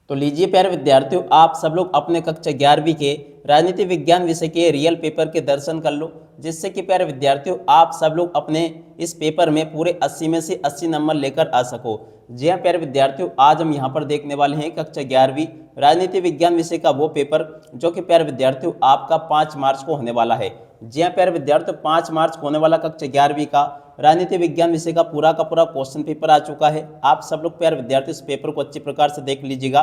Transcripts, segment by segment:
तो लीजिए प्यारे विद्यार्थियों, आप सब लोग अपने कक्षा 11वीं के राजनीति विज्ञान विषय के रियल पेपर के दर्शन कर लो, जिससे कि प्यारे विद्यार्थियों आप सब लोग अपने इस पेपर में पूरे 80 में से 80 नंबर लेकर आ सको। जी हाँ प्यारे विद्यार्थियों, आज हम यहाँ पर देखने वाले हैं कक्षा 11वीं राजनीति विज्ञान विषय का वो पेपर जो कि प्यारे विद्यार्थियों आपका 5 मार्च को होने वाला है। जी हाँ प्यारे विद्यार्थियों, 5 मार्च को होने वाला कक्षा 11वीं का राजनीति विज्ञान विषय का पूरा क्वेश्चन पेपर आ चुका है। आप सब लोग प्यारे विद्यार्थियों इस पेपर को अच्छी प्रकार से देख लीजिएगा,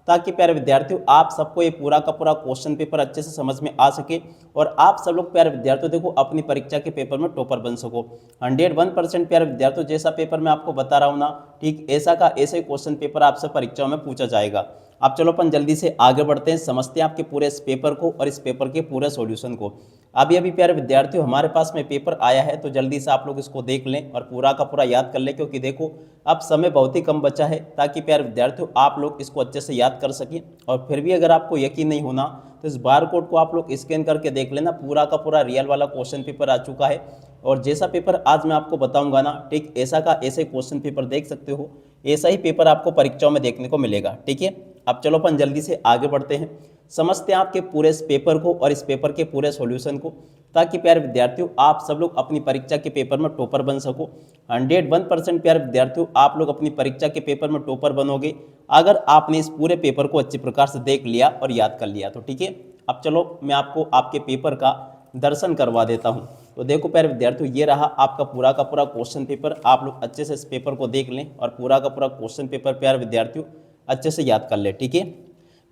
ताकि प्यारे विद्यार्थियों आप सबको ये पूरा का पूरा क्वेश्चन पेपर अच्छे से समझ में आ सके और आप सब लोग प्यारे विद्यार्थियों देखो अपनी परीक्षा के पेपर में टॉपर बन सको। 101% प्यारे विद्यार्थियों जैसा पेपर मैं आपको बता रहा हूँ ना, ठीक ऐसा का ऐसे क्वेश्चन पेपर आपसे परीक्षाओं में पूछा जाएगा। अब चलो अपन जल्दी से आगे बढ़ते हैं, समझते हैं आपके पूरे इस पेपर को और इस पेपर के पूरे सॉल्यूशन को। अभी प्यारे विद्यार्थियों हमारे पास में पेपर आया है, तो जल्दी से आप लोग इसको देख लें और पूरा का पूरा याद कर लें, क्योंकि देखो अब समय बहुत ही कम बचा है, ताकि प्यारे विद्यार्थियों आप लोग इसको अच्छे से याद कर सकें। और फिर भी अगर आपको यकीन नहीं होना तो इस बार कोड को आप लोग स्कैन करके देख लेना, पूरा का पूरा रियल वाला क्वेश्चन पेपर आ चुका है। और जैसा पेपर आज मैं आपको बताऊंगा ना, ठीक ऐसा का ऐसे क्वेश्चन पेपर देख सकते हो, ऐसा ही पेपर आपको परीक्षाओं में देखने को मिलेगा। ठीक है, अब चलो अपन जल्दी से आगे बढ़ते हैं, समझते हैं आपके पूरे इस पेपर को और इस पेपर के पूरे सॉल्यूशन को, ताकि प्यारे विद्यार्थियों आप सब लोग अपनी परीक्षा के पेपर में टॉपर बन सको। 101% प्यारे विद्यार्थियों आप लोग अपनी परीक्षा के पेपर में टॉपर बनोगे अगर आपने इस पूरे पेपर को अच्छी प्रकार से देख लिया और याद कर लिया तो। ठीक है, अब चलो मैं आपको आपके पेपर का दर्शन करवा देता हूँ। तो देखो प्यारे विद्यार्थियों, ये रहा आपका पूरा का पूरा क्वेश्चन पेपर। आप लोग अच्छे से इस पेपर को देख लें और पूरा का पूरा क्वेश्चन पेपर प्यारे विद्यार्थियों अच्छे से याद कर ले। ठीक है,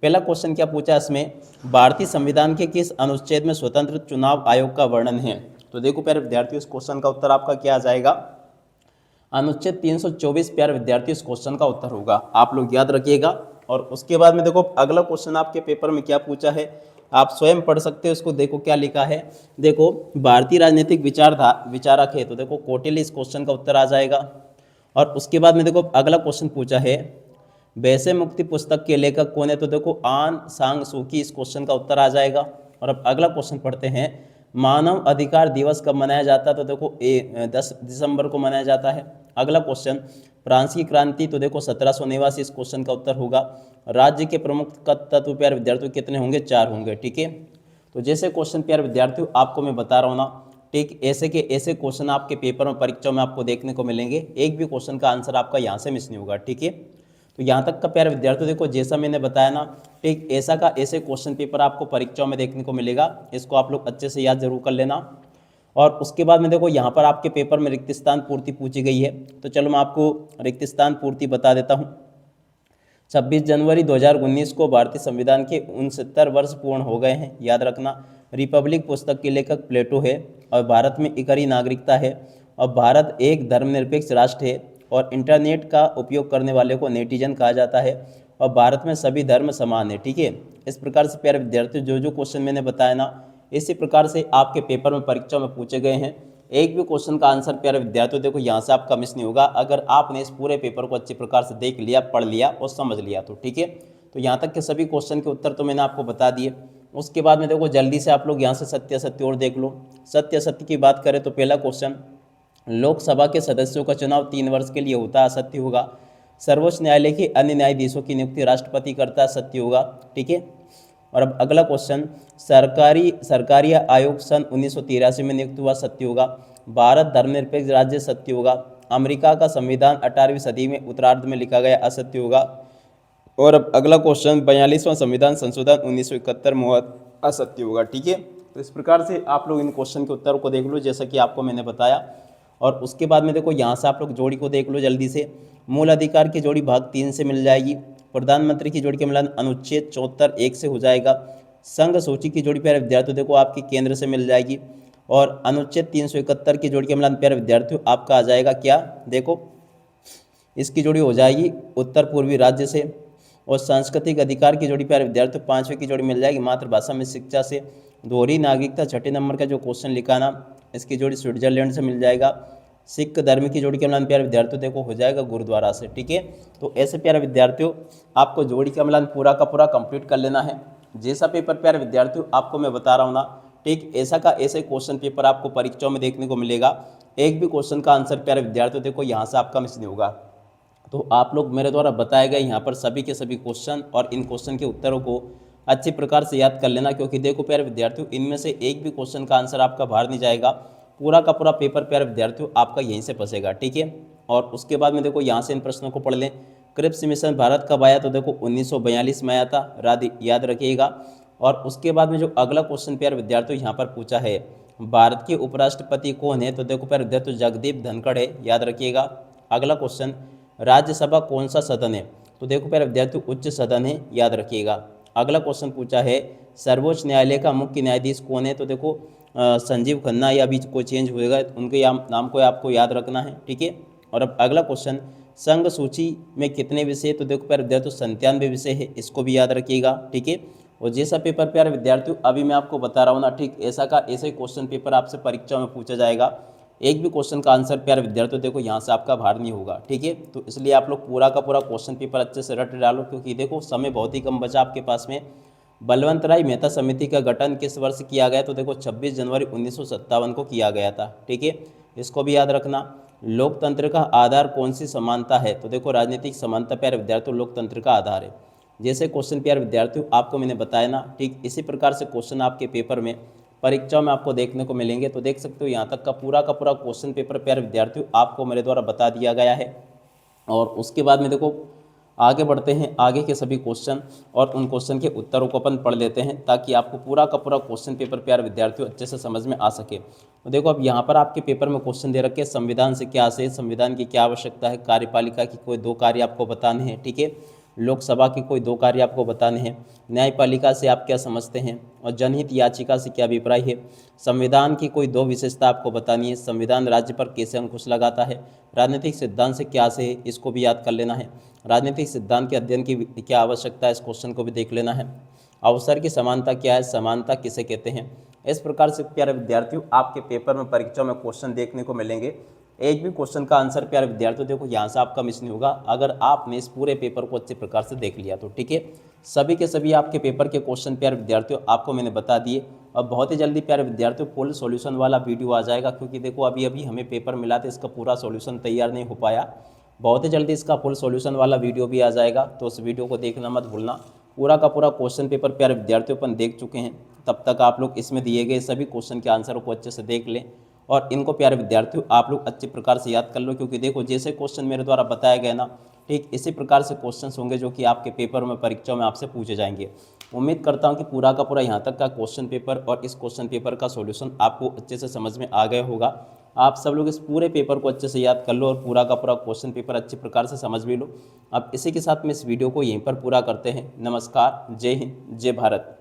पहला क्वेश्चन क्या पूछा है इसमें, भारतीय संविधान के किस अनुच्छेद में स्वतंत्र चुनाव आयोग का वर्णन है। तो देखो प्यारे विद्यार्थियों, इस क्वेश्चन का उत्तर आपका क्या आ जाएगा, अनुच्छेद 324 प्यारे विद्यार्थियों इस क्वेश्चन का उत्तर होगा। आप लोग याद रखिएगा। और उसके बाद में देखो अगला क्वेश्चन आपके पेपर में क्या पूछा है, आप स्वयं पढ़ सकते हो इसको। देखो क्या लिखा है, देखो भारतीय राजनीतिक विचारक है, तो देखो कौटिल्य इस क्वेश्चन का उत्तर आ जाएगा। और उसके बाद में देखो अगला क्वेश्चन पूछा है, वैसे मुक्ति पुस्तक के लेखक कौन है, तो देखो आन सांग सूकी इस क्वेश्चन का उत्तर आ जाएगा। और अब अगला क्वेश्चन पढ़ते हैं, मानव अधिकार दिवस कब मनाया जाता है, तो देखो 10 दिसंबर को मनाया जाता है। अगला क्वेश्चन, फ्रांस की क्रांति, तो देखो 1789 इस क्वेश्चन का उत्तर होगा। राज्य के प्रमुख तत्व प्यारे विद्यार्थियों कितने होंगे, 4 होंगे। ठीक है, तो जैसे क्वेश्चन प्यारे विद्यार्थियों आपको मैं बता रहा हूँ ना, ठीक ऐसे के ऐसे क्वेश्चन आपके पेपर में परीक्षाओं में आपको देखने को मिलेंगे, एक भी क्वेश्चन का आंसर आपका यहाँ से मिस नहीं होगा। ठीक है, तो यहाँ तक का प्यारे विद्यार्थियों देखो जैसा मैंने बताया ना, ठीक ऐसा का ऐसे क्वेश्चन पेपर आपको परीक्षाओं में देखने को मिलेगा, इसको आप लोग अच्छे से याद जरूर कर लेना। और उसके बाद में देखो यहाँ पर आपके पेपर में रिक्त स्थान पूर्ति पूछी गई है, तो चलो मैं आपको रिक्त स्थान पूर्ति बता देता हूँ। 26 जनवरी 2019 को भारतीय संविधान के 69 वर्ष पूर्ण हो गए हैं, याद रखना। रिपब्लिक पुस्तक के लेखक प्लेटो है और भारत में इकहरी नागरिकता है और भारत एक धर्मनिरपेक्ष राष्ट्र है और इंटरनेट का उपयोग करने वाले को नेटिजन कहा जाता है और भारत में सभी धर्म समान है। ठीक है, इस प्रकार से प्यारे विद्यार्थियों जो क्वेश्चन मैंने बताया ना, इसी प्रकार से आपके पेपर में परीक्षा में पूछे गए हैं। एक भी क्वेश्चन का आंसर प्यारे विद्यार्थियों देखो यहाँ से आपका मिस नहीं होगा, अगर आपने इस पूरे पेपर को अच्छी प्रकार से देख लिया, पढ़ लिया और समझ लिया तो। ठीक है, तो यहाँ तक के सभी क्वेश्चन के उत्तर तो मैंने आपको बता दिए। उसके बाद में देखो जल्दी से आप लोग यहाँ से सत्य असत्य और देख लो। सत्य असत्य की बात करें तो पहला क्वेश्चन, लोकसभा के सदस्यों का चुनाव 3 वर्ष के लिए होता है, असत्य होगा। सर्वोच्च न्यायालय के अन्य न्यायाधीशों की नियुक्ति राष्ट्रपति करता है, सत्य होगा। ठीक है, और अब अगला क्वेश्चन, सरकारी आयोग सन 1983 में नियुक्त हुआ, सत्य होगा। भारत धर्मनिरपेक्ष राज्य, सत्य होगा। अमेरिका का संविधान 18वीं सदी में उत्तरार्ध में लिखा गया, असत्य होगा। और अब अगला क्वेश्चन, 42वां संविधान संशोधन 1971 में हुआ, असत्य होगा। ठीक है, तो इस प्रकार से आप लोग इन क्वेश्चन के उत्तर को देख लो जैसा कि आपको मैंने बताया। और उसके बाद में देखो यहाँ से आप लोग जोड़ी को देख लो जल्दी से। मूल अधिकार की जोड़ी भाग 3 से मिल जाएगी। प्रधानमंत्री की जोड़ी का मिलान अनुच्छेद 74 1 से हो जाएगा। संघ सूची की जोड़ी प्यारे विद्यार्थियों देखो आपकी केंद्र से मिल जाएगी। और अनुच्छेद 371 की जोड़ी का मिलान प्यारे विद्यार्थियों आपका आ जाएगा क्या, देखो इसकी जोड़ी हो जाएगी उत्तर पूर्वी राज्य से। और सांस्कृतिक अधिकार की जोड़ी प्यारे विद्यार्थियों 5वें की जोड़ी मिल जाएगी मातृभाषा में शिक्षा से। दोहरी नागरिकता 6 नंबर का जो क्वेश्चन लिखा ना, इसकी जोड़ी स्विट्जरलैंड से मिल जाएगा। सिख धर्म की जोड़ी का मिलान प्यारे विद्यार्थियों देखो हो जाएगा गुरुद्वारा से। ठीक है, तो ऐसे प्यारे विद्यार्थियों आपको जोड़ी का मिलान पूरा का पूरा कंप्लीट कर लेना है। जैसा पेपर प्यारे विद्यार्थियों आपको मैं बता रहा हूँ ना, ठीक ऐसा का ऐसे क्वेश्चन पेपर आपको परीक्षाओं में देखने को मिलेगा। एक भी क्वेश्चन का आंसर प्यारे विद्यार्थियों देखो यहाँ से आपका मिस नहीं होगा। तो आप लोग मेरे द्वारा बताए गए यहाँ पर सभी के सभी क्वेश्चन और इन क्वेश्चन के उत्तरों को अच्छी प्रकार से याद कर लेना, क्योंकि देखो प्यारे विद्यार्थियों, इनमें से एक भी क्वेश्चन का आंसर आपका बाहर नहीं जाएगा। पूरा का पूरा पेपर प्यारे विद्यार्थियों आपका यहीं से फंसेगा, ठीक है। और उसके बाद में देखो यहाँ से इन प्रश्नों को पढ़ लें। क्रिप्स मिशन भारत कब आया, तो देखो 1942 में आया था, याद रखिएगा। और उसके बाद में जो अगला क्वेश्चन प्यारे विद्यार्थियों यहाँ पर पूछा है, भारत के उपराष्ट्रपति कौन है, तो देखो प्यारे विद्यार्थियों जगदीप धनखड़ है, याद रखिएगा। अगला क्वेश्चन, राज्यसभा कौन सा सदन है, तो देखो प्यारे विद्यार्थियों उच्च सदन है, याद रखिएगा। अगला क्वेश्चन पूछा है, सर्वोच्च न्यायालय का मुख्य न्यायाधीश कौन है, तो देखो संजीव खन्ना, या बीच कोई चेंज होएगा, उनके नाम को आपको याद रखना है, ठीक है। और अब अगला क्वेश्चन, संघ सूची में कितने विषय, तो देखो प्यारे विद्यार्थियों 97 विषय है, इसको भी याद रखिएगा, ठीक है। और जैसा पेपर प्यारे विद्यार्थियों अभी मैं आपको बता रहा हूँ ना, ठीक ऐसे क्वेश्चन पेपर आपसे परीक्षा में पूछा जाएगा। एक भी क्वेश्चन का आंसर प्यारे विद्यार्थियों देखो यहाँ से आपका बाहर नहीं होगा, ठीक है। तो इसलिए आप लोग पूरा का पूरा क्वेश्चन पेपर अच्छे से रट डालो, क्योंकि देखो समय बहुत ही कम बचा आपके पास में। बलवंत राय मेहता समिति का गठन किस वर्ष किया गया, तो देखो 26 जनवरी 1957 को किया गया था, ठीक है, इसको भी याद रखना। लोकतंत्र का आधार कौन सी समानता है, तो देखो राजनीतिक समानता प्यारे विद्यार्थियों लोकतंत्र का आधार है। जैसे क्वेश्चन प्यारे विद्यार्थियों आपको मैंने बताया ना, ठीक इसी प्रकार से क्वेश्चन आपके पेपर में परीक्षाओं में आपको देखने को मिलेंगे। तो देख सकते हो यहाँ तक का पूरा क्वेश्चन पेपर प्यारे विद्यार्थियों आपको मेरे द्वारा बता दिया गया है। और उसके बाद में देखो आगे बढ़ते हैं, आगे के सभी क्वेश्चन और उन क्वेश्चन के उत्तरों को अपन पढ़ लेते हैं, ताकि आपको पूरा का पूरा क्वेश्चन पेपर प्यारे विद्यार्थियों अच्छे से समझ में आ सके। तो देखो अब यहाँ पर आपके पेपर में क्वेश्चन दे रखे, संविधान से क्या आशय, संविधान की क्या आवश्यकता है, कार्यपालिका की कोई 2 कार्य आपको बताने हैं, ठीक है, लोकसभा के कोई 2 कार्य आपको बताने हैं, न्यायपालिका से आप क्या समझते हैं, और जनहित याचिका से क्या अभिप्राय है, संविधान की कोई 2 विशेषता आपको बतानी है, संविधान राज्य पर कैसे अंकुश लगाता है, राजनीतिक सिद्धांत से क्या से है, इसको भी याद कर लेना है, राजनीतिक सिद्धांत के अध्ययन की क्या आवश्यकता है, इस क्वेश्चन को भी देख लेना है, अवसर की समानता क्या है, समानता किसे कहते हैं। इस प्रकार से प्यारे विद्यार्थियों आपके पेपर में परीक्षा में क्वेश्चन देखने को मिलेंगे। एक भी क्वेश्चन का आंसर प्यारे विद्यार्थियों देखो यहाँ से आपका मिस नहीं होगा, अगर आपने इस पूरे पेपर को अच्छे प्रकार से देख लिया तो, ठीक है। सभी के सभी आपके पेपर के क्वेश्चन प्यारे विद्यार्थियों आपको मैंने बता दिए। और बहुत ही जल्दी प्यारे विद्यार्थियों फुल सॉल्यूशन वाला वीडियो आ जाएगा, क्योंकि देखो अभी अभी हमें पेपर मिला था, इसका पूरा सॉल्यूशन तैयार नहीं हो पाया। बहुत ही जल्दी इसका फुल सॉल्यूशन वाला वीडियो भी आ जाएगा, तो उस वीडियो को देखना मत भूलना। पूरा का पूरा क्वेश्चन पेपर प्यारे विद्यार्थियों अपन देख चुके हैं, तब तक आप लोग इसमें दिए गए सभी क्वेश्चन के आंसरों को अच्छे से देख लें और इनको प्यारे विद्यार्थियों आप लोग अच्छे प्रकार से याद कर लो, क्योंकि देखो जैसे क्वेश्चन मेरे द्वारा बताया गया ना, ठीक इसी प्रकार से क्वेश्चंस होंगे जो कि आपके पेपर में परीक्षा में आपसे पूछे जाएंगे। उम्मीद करता हूं कि पूरा का पूरा यहाँ तक का क्वेश्चन पेपर और इस क्वेश्चन पेपर का सॉल्यूशन आपको अच्छे से समझ में आ गया होगा। आप सब लोग इस पूरे पेपर को अच्छे से याद कर लो और पूरा का पूरा क्वेश्चन पेपर अच्छी प्रकार से समझ भी लो। अब इसी के साथ में इस वीडियो को यहीं पर पूरा करते हैं। नमस्कार, जय हिंद, जय भारत।